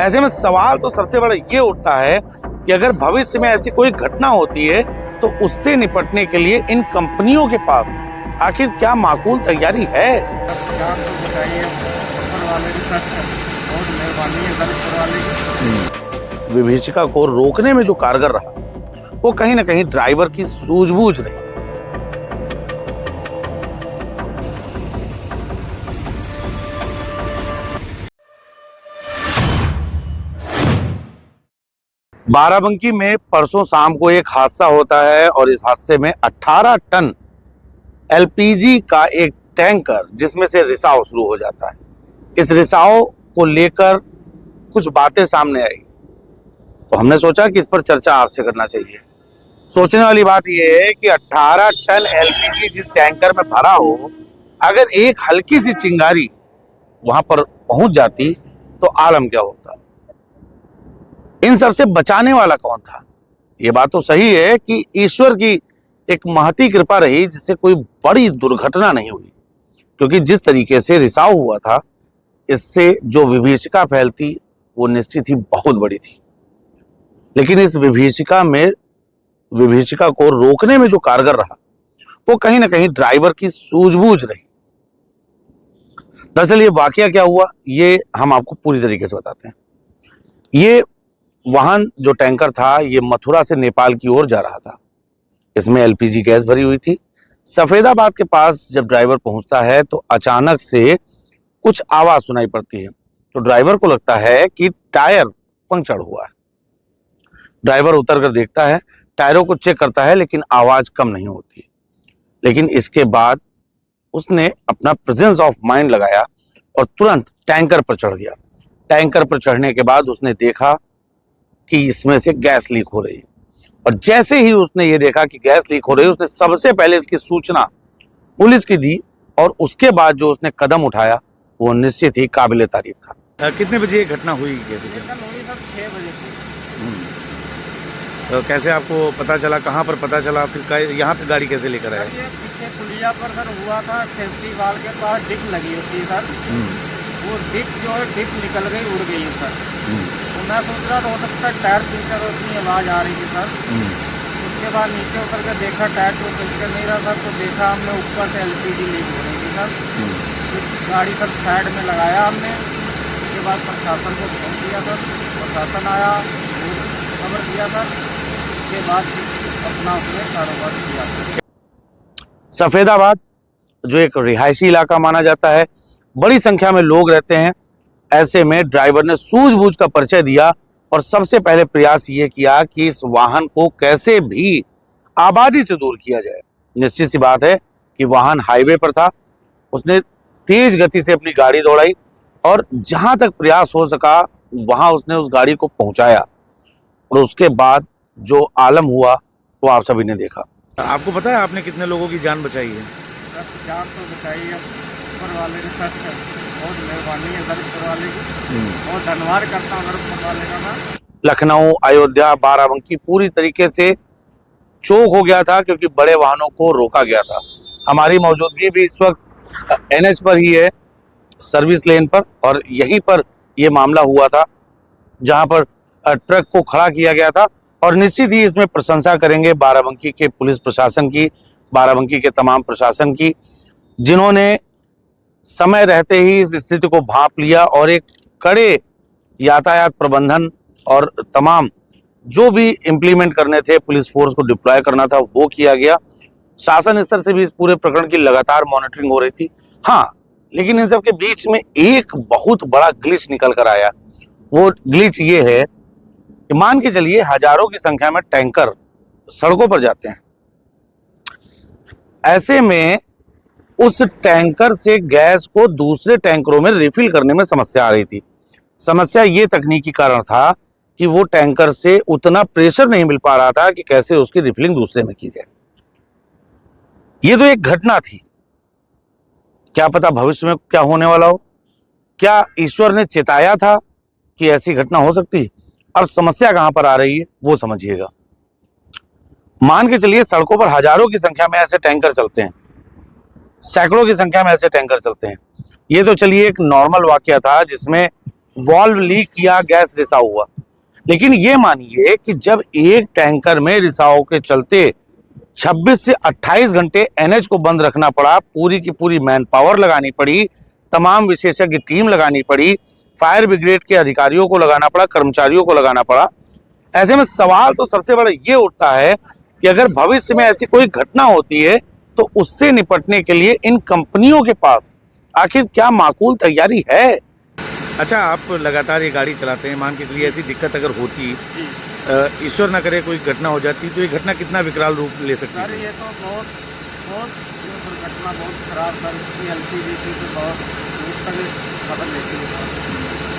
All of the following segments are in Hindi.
ऐसे में सवाल तो सबसे बड़ा ये उठता है कि अगर भविष्य में ऐसी कोई घटना होती है तो उससे निपटने के लिए इन कंपनियों के पास आखिर क्या माकूल तैयारी है। सरकार को बताइए, ऊपर वाले की सख्त बहुत मेहरबानी है दलित वाले की। विभीषिका को रोकने में जो कारगर रहा वो कहीं ना कहीं ड्राइवर की सूझबूझ रही। बाराबंकी में परसों शाम को एक हादसा होता है और इस हादसे में 18 टन एलपीजी का एक टैंकर जिसमें से रिसाव शुरू हो जाता है। इस रिसाव को लेकर कुछ बातें सामने आई तो हमने सोचा कि इस पर चर्चा आपसे करना चाहिए। सोचने वाली बात यह है कि 18 टन एलपीजी जिस टैंकर में भरा हो, अगर एक हल्की सी चिंगारी वहां पर पहुंच जाती तो आलम क्या होता। इन सब से बचाने वाला कौन था? ये बात तो सही है कि ईश्वर की एक महती कृपा रही जिससे कोई बड़ी दुर्घटना नहीं हुई, क्योंकि जिस तरीके से रिसाव हुआ था इससे जो विभीषिका फैलती वो निश्चित ही बहुत बड़ी थी। लेकिन इस विभीषिका को रोकने में जो कारगर रहा वो कहीं ना कहीं ड्राइवर की सूझबूझ रही। दरअसल ये वाकया क्या हुआ ये हम आपको पूरी तरीके से बताते हैं। ये वाहन जो टैंकर था ये मथुरा से नेपाल की ओर जा रहा था। इसमें एलपीजी गैस भरी हुई थी। सफेदाबाद के पास जब ड्राइवर पहुंचता है तो अचानक से कुछ आवाज सुनाई पड़ती है। तो ड्राइवर को लगता है कि टायर पंक्चर हुआ है। ड्राइवर उतर कर देखता है, टायरों को चेक करता है, लेकिन आवाज कम नहीं होती। लेकिन इसके बाद उसने अपना प्रेजेंस ऑफ माइंड लगाया और तुरंत टैंकर पर चढ़ गया। टैंकर पर चढ़ने के बाद उसने देखा कि इसमें से गैस लीक हो रही है, और जैसे ही उसने ये देखा कि गैस लीक हो रही है उसने सबसे पहले इसकी सूचना पुलिस की दी, और उसके बाद जो उसने कदम उठाया वो निश्चित ही काबिले तारीफ था। कितने बजे ये घटना हुई? कैसे हुई सर 6 बजे थी। तो कैसे आपको पता चला, कहाँ पर पता चला, फिर यहाँ पे गाड़ी कैसे लेकर आए? ये पीछे पुलिया पर सर हुआ था, सेफ्टी वाल के पास डिप लगी होती है सर। वो डिप जो है डिप निकल गई, उड़ गई है सर। तो मैं सोच रहा था हो सकता है टायर पंक्चर, उतनी आवाज़ आ रही थी सर। उसके बाद नीचे उतर कर देखा टायर तो पंक्चर नहीं रहा सर। तो देखा हमने ऊपर से एलपीजी लीक हो रही थी सर। गाड़ी सर साइड में लगाया हमने। उसके बाद प्रशासन को फोन किया सर, प्रशासन आया, खबर दिया सर। उसके बाद अपना उसने कारोबार किया। सफेदाबाद जो एक रिहायशी इलाका माना जाता है, बड़ी संख्या में लोग रहते हैं। ऐसे में ड्राइवर ने सूझबूझ का परिचय दिया और सबसे पहले प्रयास ये किया कि इस वाहन को कैसे भी आबादी से दूर किया जाए। निश्चित सी बात है कि वाहन हाईवे पर था। उसने तेज गति से अपनी गाड़ी दौड़ाई और जहां तक प्रयास हो सका वहां उसने उस गाड़ी को पहुंचाया, और उसके बाद जो आलम हुआ वो आप सभी ने देखा। आपको पता है आपने कितने लोगों की जान बचाई है? सर जान तो बचाई है, ऊपर वाले की सख्त बहुत मेहरबानी है दलित वाले की। बहुत धन्यवाद करता हूँ ऊपर वाले का मैं। लखनऊ, अयोध्या, बाराबंकी पूरी तरीके से चौक हो गया था क्योंकि बड़े वाहनों को रोका गया था। हमारी मौजूदगी भी इस वक्त एनएच पर ही है, सर्विस लेन पर, और यहीं पर यह मामला हुआ था जहां पर ट्रक को खड़ा किया गया था। और निश्चित ही इसमें प्रशंसा करेंगे बाराबंकी के पुलिस प्रशासन की, बाराबंकी के तमाम प्रशासन की, जिन्होंने समय रहते ही इस स्थिति को भांप लिया और एक कड़े यातायात प्रबंधन और तमाम जो भी इम्प्लीमेंट करने थे, पुलिस फोर्स को डिप्लॉय करना था, वो किया गया। शासन स्तर से भी इस पूरे प्रकरण की लगातार मॉनिटरिंग हो रही थी। हाँ, लेकिन इन सब के बीच में एक बहुत बड़ा ग्लिच निकल कर आया। वो ग्लिच ये है कि मान के चलिए हजारों की संख्या में टैंकर सड़कों पर जाते हैं। ऐसे में उस टैंकर से गैस को दूसरे टैंकरों में रिफिल करने में समस्या आ रही थी। समस्या ये तकनीकी कारण था कि वो टैंकर से उतना प्रेशर नहीं मिल पा रहा था कि कैसे उसकी रिफिलिंग दूसरे में की जाए। ये तो एक घटना थी, क्या पता भविष्य में क्या होने वाला हो। क्या ईश्वर ने चेताया था कि ऐसी घटना हो सकती है? अब समस्या कहां पर आ रही है वो समझिएगा। मान के चलिए सड़कों पर हजारों की संख्या में ऐसे टैंकर चलते हैं, सैकड़ों की संख्या में ऐसे टैंकर चलते हैं। ये तो चलिए एक नॉर्मल वाकया था जिसमें वॉल्व लीक किया, गैस रिसाव हुआ। लेकिन ये मानिए कि जब एक टैंकर में रिसाव के चलते 26 से 28 घंटे एनएच को बंद रखना पड़ा, पूरी की पूरी मैन पावर लगानी पड़ी, तमाम विशेषज्ञ टीम लगानी पड़ी, फायर ब्रिगेड के अधिकारियों को लगाना पड़ा, कर्मचारियों को लगाना पड़ा। ऐसे में सवाल तो सबसे बड़ा ये उठता है कि अगर भविष्य में ऐसी कोई घटना होती है तो उससे निपटने के लिए इन कंपनियों के पास आखिर क्या माकूल तैयारी है। अच्छा, आप लगातार ये गाड़ी चलाते हैं, मान के चलिए ऐसी दिक्कत अगर होती, ईश्वर ना करे कोई घटना हो जाती, तो ये घटना कितना विकराल रूप ले सकती है? सर ये तो बहुत बहुत दुर्घटना बहुत खराब सर, इसकी एलपीजी की तो बहुत दूर तक खबर लेती है सर।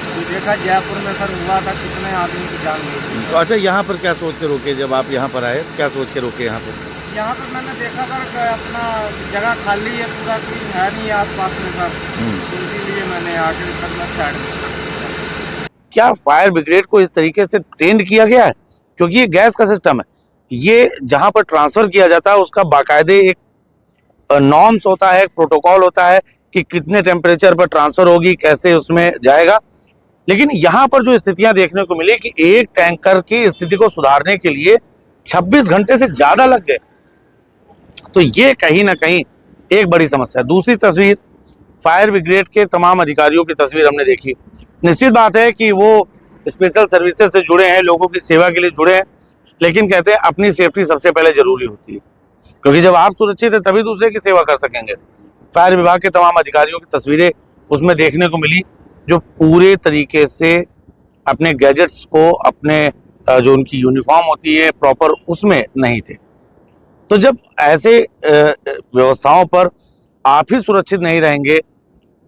तो देखा जयपुर में सर हुआ था, कितने आदमी की जान गई थी। तो अच्छा, यहाँ पर क्या सोच के रोके? जब आप यहाँ पर आए क्या सोच के रोके यहाँ पर? यहाँ पर मैंने देखा सर कि अपना जगह खाली है, पूरा कोई है नहीं आस पास में सर, तो इसीलिए मैंने आकर सर मैं साइड में। क्या फायर ब्रिगेड को इस तरीके से ट्रेंड किया गया है? क्योंकि ये गैस का सिस्टम है, ये जहां पर ट्रांसफर किया जाता है उसका बाकायदे एक नॉर्म्स होता है, एक प्रोटोकॉल होता है कि कितने टेम्परेचर पर ट्रांसफर होगी, कैसे उसमें जाएगा। लेकिन यहाँ पर जो स्थितियां देखने को मिली कि एक टैंकर की स्थिति को सुधारने के लिए 26 घंटे से ज्यादा लग गए, तो ये कहीं ना कहीं एक बड़ी समस्या है। दूसरी तस्वीर फायर ब्रिगेड के तमाम अधिकारियों की तस्वीर हमने देखी। निश्चित बात है कि वो स्पेशल सर्विसेज से जुड़े हैं, लोगों की सेवा के लिए जुड़े हैं, लेकिन कहते हैं अपनी सेफ्टी सबसे पहले जरूरी होती है, क्योंकि जब आप सुरक्षित हैं तभी दूसरे की सेवा कर सकेंगे। फायर विभाग के तमाम अधिकारियों की तस्वीरें उसमें देखने को मिली, जो पूरे तरीके से अपने गैजेट्स को, अपने जो उनकी यूनिफॉर्म होती है प्रॉपर, उसमें नहीं थे। तो जब ऐसे व्यवस्थाओं पर आप ही सुरक्षित नहीं रहेंगे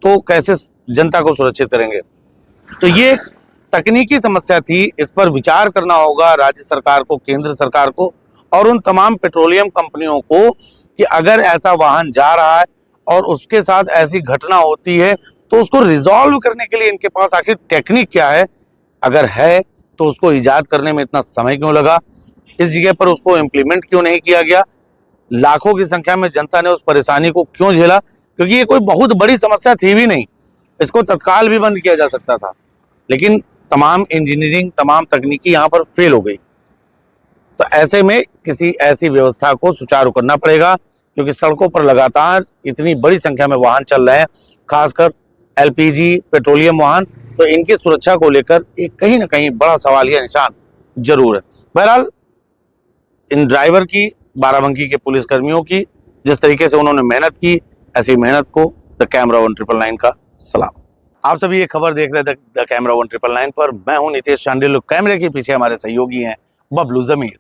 तो कैसे जनता को सुरक्षित करेंगे? तो ये तकनीकी समस्या थी, इस पर विचार करना होगा राज्य सरकार को, केंद्र सरकार को और उन तमाम पेट्रोलियम कंपनियों को कि अगर ऐसा वाहन जा रहा है और उसके साथ ऐसी घटना होती है तो उसको रिजॉल्व करने के लिए इनके पास आखिर टेक्निक क्या है, अगर है तो उसको इजाद करने में इतना समय क्यों लगा, इस जगह पर उसको इम्प्लीमेंट क्यों नहीं किया गया, लाखों की संख्या में जनता ने उस परेशानी को क्यों झेला, क्योंकि ये कोई बहुत बड़ी समस्या थी भी नहीं, इसको तत्काल भी बंद किया जा सकता था। लेकिन तमाम इंजीनियरिंग, तमाम तकनीकी यहाँ पर फेल हो गई। तो ऐसे में किसी ऐसी व्यवस्था को सुचारू करना पड़ेगा, क्योंकि सड़कों पर लगातार इतनी बड़ी संख्या में वाहन चल रहे हैं, खासकर एलपीजी पेट्रोलियम वाहन, तो इनकी सुरक्षा को लेकर एक कहीं ना कहीं बड़ा सवालिया निशान जरूर है। बहरहाल इन ड्राइवर की, बाराबंकी के पुलिस कर्मियों की, जिस तरीके से उन्होंने मेहनत की, ऐसी मेहनत को द कैमरा 1999 का सलाम। आप सभी ये खबर देख रहे थे द कैमरा 1999 पर। मैं हूं नितेश शांडिल, कैमरे के पीछे हमारे सहयोगी हैं बबलू जमीर।